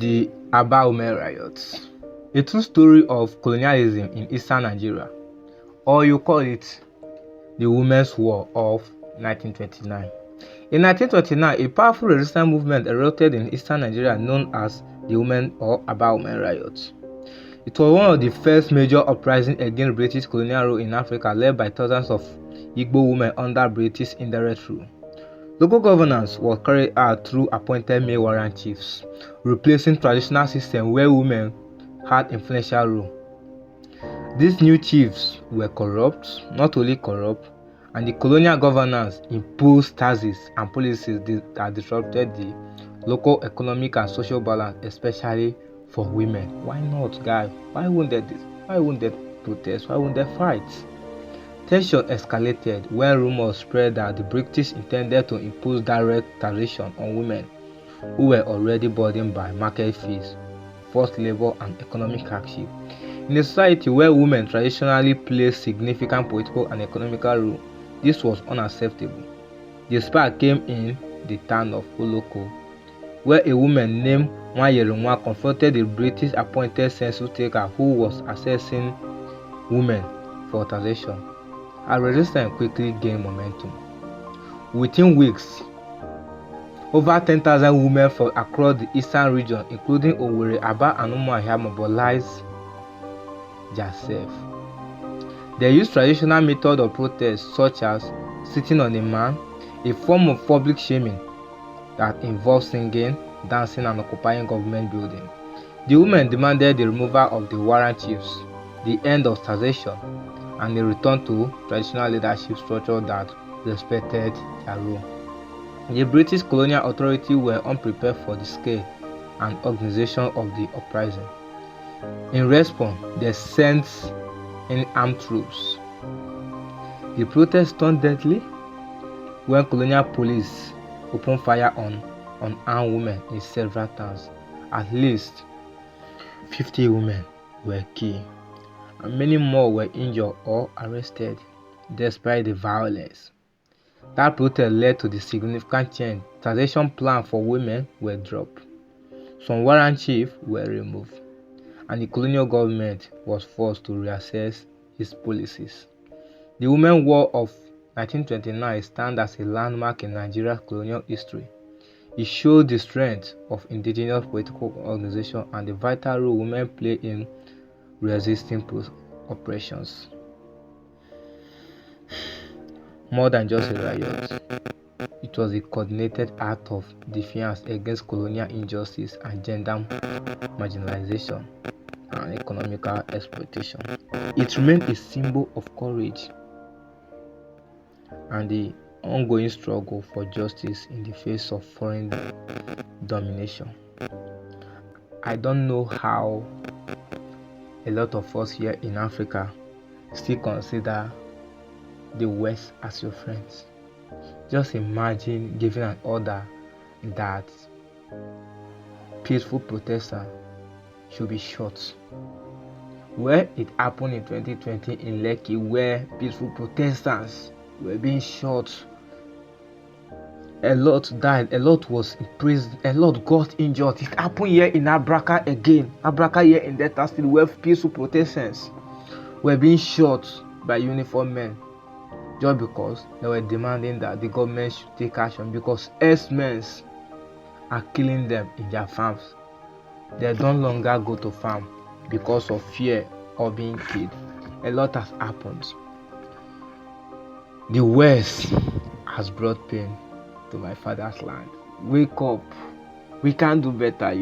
The Aba Women riots, a true story of colonialism in eastern Nigeria, or you call it the Women's War of 1929. In 1929, a powerful resistance movement erupted in eastern Nigeria known as the Women or Aba Women riots. It was one of the first major uprisings against British colonial rule in Africa, led by thousands of Igbo women under British indirect rule. Local governance was carried out through appointed male warrant chiefs, replacing traditional system where women had influential role. These new chiefs were corrupt, not only corrupt, and the colonial governance imposed taxes and policies that disrupted the local economic and social balance, especially for women. Why not, guys? Why won't they protest? Why won't they fight? Tension escalated when rumors spread that the British intended to impose direct taxation on women who were already burdened by market fees, forced labor, and economic hardship. In a society where women traditionally played significant political and economical role, this was unacceptable. The spark came in the town of Oloko, where a woman named Nwayerenwa confronted the British appointed census taker who was assessing women for taxation. Her resistance quickly gained momentum. Within weeks, over 10,000 women from across the eastern region, including Owerri, Aba, and Umuahia, mobilized themselves. They used traditional methods of protest such as sitting on a man, a form of public shaming that involved singing, dancing, and occupying government buildings. The women demanded the removal of the warrant chiefs, the end of taxation, and a return to traditional leadership structure that respected their role. The British colonial authorities were unprepared for the scale and organization of the uprising. In response, they sent in armed troops. The protest turned deadly when colonial police opened fire on unarmed women in several towns. At least 50 women were killed, and many more were injured or arrested. Despite the violence, that protest led to the significant change. Taxation plans for women were dropped, some warrant chiefs were removed, and the colonial government was forced to reassess its policies. The Women's War of 1929 stands as a landmark in Nigeria's colonial history. It showed the strength of indigenous political organization and the vital role women play in resisting oppressions. More than just a riot, it was a coordinated act of defiance against colonial injustice and gender marginalization and economical exploitation. It remained a symbol of courage and the ongoing struggle for justice in the face of foreign domination. I don't know how a lot of us here in Africa still consider the West as your friends. Just imagine giving an order that peaceful protesters should be shot. Where it happened in 2020 in Lekki, where peaceful protesters were being shot. A lot died, a lot was imprisoned, a lot got injured. It happened here in Abraka again. Abraka here in Delta State, where peaceful protesters were being shot by uniformed men just because they were demanding that the government should take action because herdsmen are killing them in their farms. They don't longer go to farm because of fear of being killed. A lot has happened. The West has brought pain to my father's land. Wake up. We can do better,